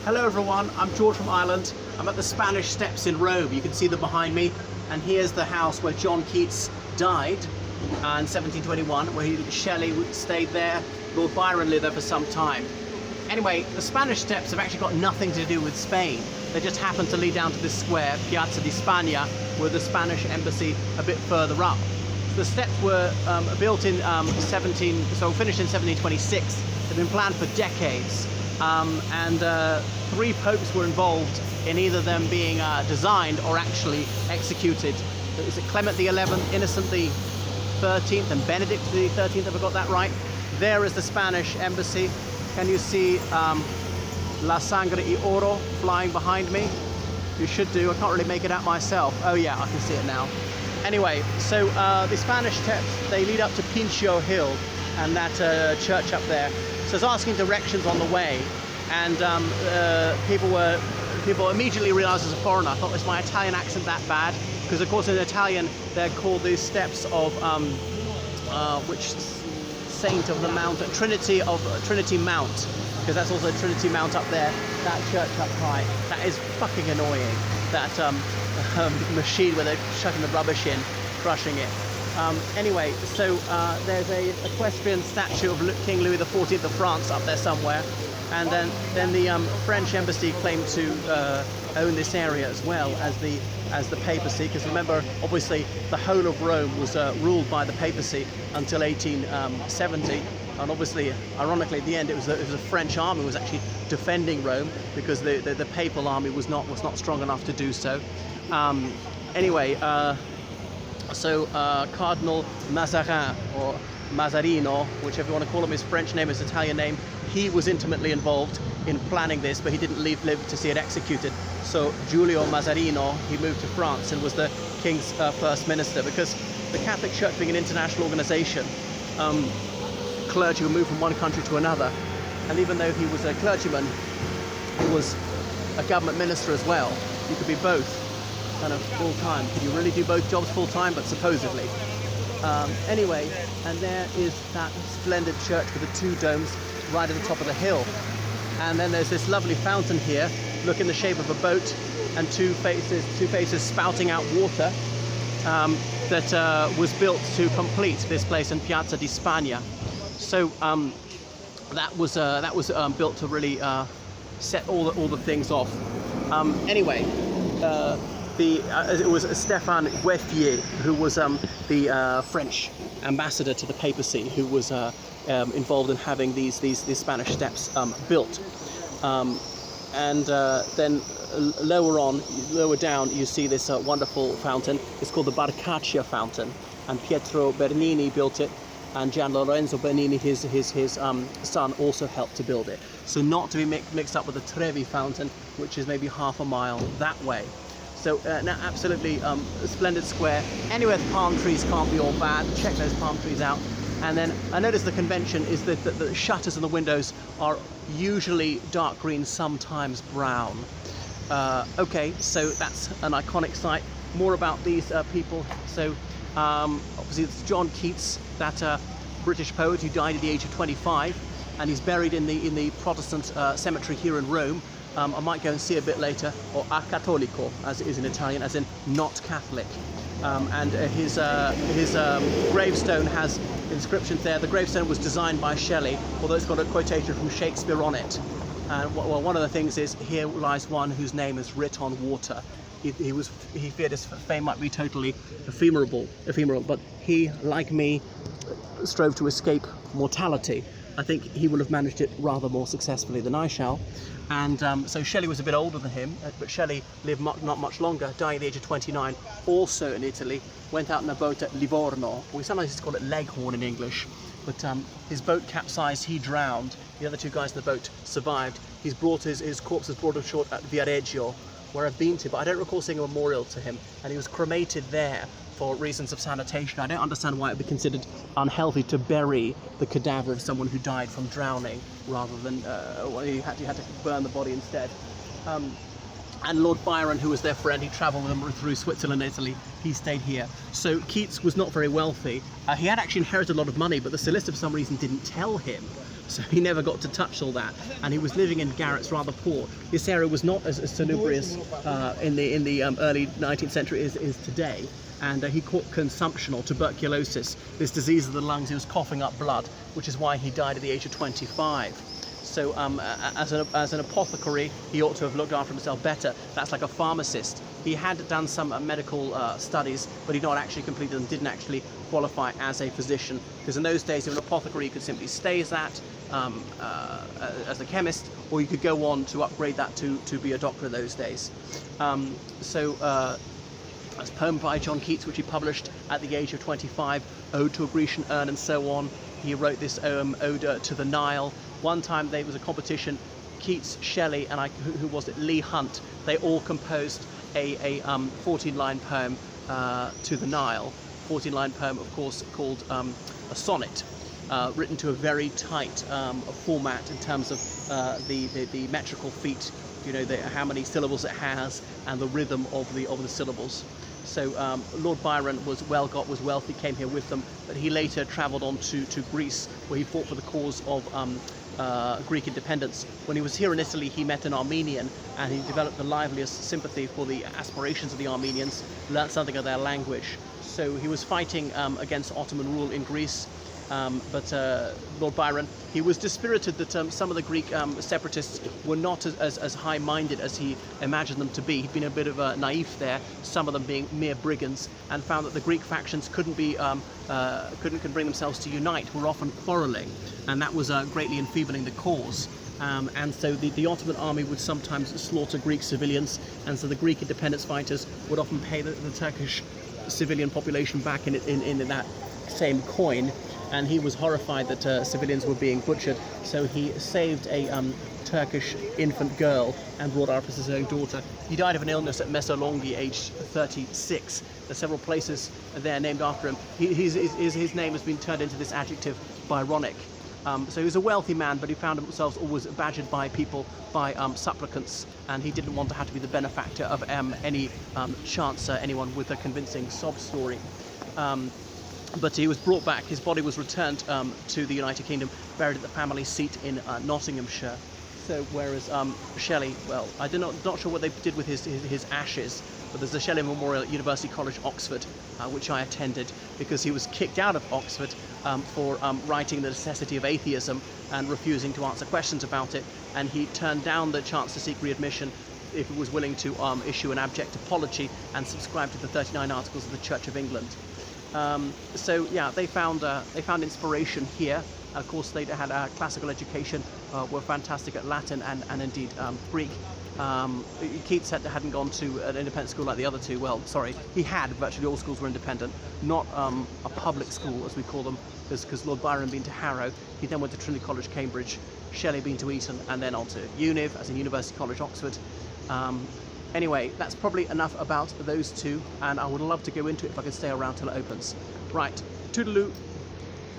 Hello everyone, I'm George from Ireland. I'm at the Spanish Steps in Rome. You can see them behind me. And here's the house where John Keats died in 1721, where Shelley stayed there. Lord Byron lived there for some time. Anyway, the Spanish Steps have actually got nothing to do with Spain. They just happen to lead down to this square, Piazza di Spagna, with the Spanish embassy a bit further up. The steps were built in finished in 1726. They've been planned for decades. Three popes were involved in either them being designed or actually executed. Is it Clement XI, Innocent XIII, and Benedict XIII, if I got that right? There is the Spanish embassy. Can you see La Sangre y Oro flying behind me? You should do. I can't really make it out myself. Oh yeah, I can see it now. Anyway, so the Spanish Steps, they lead up to Pincio Hill and that church up there. So I was asking directions on the way, and people immediately realized as a foreigner, I thought, is my Italian accent that bad? Because of course in Italian they're called these steps of which saint of the mount, Trinity Mount, because that's also Trinity Mount up there, that church up high. That is fucking annoying, that machine where they're chucking the rubbish in, crushing it. Anyway, so there's a equestrian statue of King Louis XIV of France up there somewhere, and then the French embassy claimed to own this area as well as the papacy, because remember, obviously the whole of Rome was ruled by the papacy until 1870, and obviously, ironically, at the end it was a French army was actually defending Rome, because the papal army was not strong enough to do so. Anyway. So Cardinal Mazarin, or Mazzarino, whichever you want to call him, his French name, his Italian name, he was intimately involved in planning this, but he didn't live to see it executed. So Giulio Mazzarino, he moved to France and was the king's first minister, because the Catholic Church being an international organization, clergy would move from one country to another, and even though he was a clergyman, he was a government minister as well. You could be both. Kind of full-time. Can you really do both jobs full-time? But supposedly. Anyway, and there is that splendid church with the two domes right at the top of the hill. And then there's this lovely fountain here, look in the shape of a boat, and two faces spouting out water, that was built to complete this place in Piazza di Spagna. So that was built to really set all the things off. Anyway. It was Stéphane Gouffier, who was the French ambassador to the papacy, who was involved in having these Spanish steps built. Then lower down, you see this wonderful fountain. It's called the Barcaccia fountain, and Pietro Bernini built it, and Gian Lorenzo Bernini, his son, also helped to build it. So not to be mixed up with the Trevi fountain, which is maybe half a mile that way. So now absolutely splendid square. Anywhere with palm trees can't be all bad. Check those palm trees out. And then I noticed the convention is that the shutters and the windows are usually dark green, sometimes brown. Okay, so that's an iconic site. More about these people. So obviously it's John Keats, that British poet who died at the age of 25, and he's buried in the Protestant cemetery here in Rome. I might go and see a bit later, or a cattolico, as it is in Italian, as in not Catholic. His gravestone has inscriptions there. The gravestone was designed by Shelley, although it's got a quotation from Shakespeare on it. And well, one of the things is, here lies one whose name is writ on water. He feared his fame might be totally ephemeral, but he, like me, strove to escape mortality. I think he will have managed it rather more successfully than I shall. And so Shelley was a bit older than him, but Shelley lived not much longer, dying at the age of 29, also in Italy, went out in a boat at Livorno. We sometimes used to call it Leghorn in English, but his boat capsized, he drowned, the other two guys in the boat survived. His corpse was brought ashore at Viareggio, where I've been to, but I don't recall seeing a memorial to him, and he was cremated there for reasons of sanitation. I don't understand why it would be considered unhealthy to bury the cadaver of someone who died from drowning rather than you had to burn the body instead. And Lord Byron, who was their friend, he travelled with them through Switzerland and Italy, he stayed here. So Keats was not very wealthy. He had actually inherited a lot of money, but the solicitor for some reason didn't tell him. so he never got to touch all that, and he was living in garrets, rather poor. This area was not as salubrious in the early 19th century as is today, and he caught consumption or tuberculosis, this disease of the lungs. He was coughing up blood, which is why he died at the age of 25. So as an apothecary, he ought to have looked after himself better. That's like a pharmacist. He had done some medical studies, but he'd not actually completed them, didn't actually qualify as a physician. Because in those days, if an apothecary, you could simply stay as that, as a chemist, or you could go on to upgrade that to be a doctor in those days. That's a poem by John Keats, which he published at the age of 25, Ode to a Grecian Urn and so on. He wrote this ode to the Nile. One time there was a competition, Keats, Shelley, and who was it, Leigh Hunt, they all composed a 14-line poem to the Nile. 14-line poem, of course, called a sonnet, written to a very tight format in terms of the metrical feet, you know, how many syllables it has, and the rhythm of the syllables. So Lord Byron was was wealthy, came here with them, but he later travelled on to Greece, where he fought for the cause of Greek independence. When he was here in Italy, he met an Armenian, and he developed the liveliest sympathy for the aspirations of the Armenians, learnt something of their language. So he was fighting against Ottoman rule in Greece. But Lord Byron, he was dispirited that some of the Greek separatists were not as high-minded as he imagined them to be. He'd been a bit of a naif there, some of them being mere brigands, and found that the Greek factions couldn't bring themselves to unite, were often quarrelling, and that was greatly enfeebling the cause. And so the Ottoman army would sometimes slaughter Greek civilians, and so the Greek independence fighters would often pay the Turkish civilian population back in that same coin. And he was horrified that civilians were being butchered, so he saved a Turkish infant girl and brought her up as his own daughter. He died of an illness at Messolonghi, aged 36. There's several places there named after him. His name has been turned into this adjective, Byronic. So he was a wealthy man, but he found himself always badgered by people, by supplicants, and he didn't want to have to be the benefactor of any chance anyone with a convincing sob story. But he was brought back, his body was returned to the United Kingdom, buried at the family seat in Nottinghamshire. So whereas Shelley, well, I'm not sure what they did with his ashes, but there's the Shelley Memorial at University College, Oxford, which I attended, because he was kicked out of Oxford for writing The Necessity of Atheism and refusing to answer questions about it, and he turned down the chance to seek readmission if he was willing to issue an abject apology and subscribe to the 39 Articles of the Church of England. So yeah, they found inspiration here. Of course, they had a classical education, were fantastic at Latin and indeed Greek. Keats hadn't gone to an independent school like the other two. Well, sorry, he had. Virtually all schools were independent, not a public school as we call them, because Lord Byron been to Harrow. He then went to Trinity College, Cambridge. Shelley been to Eton, and then on to Univ, as in University College, Oxford. Anyway, that's probably enough about those two, and I would love to go into it if I could stay around till it opens. Right, toodaloo.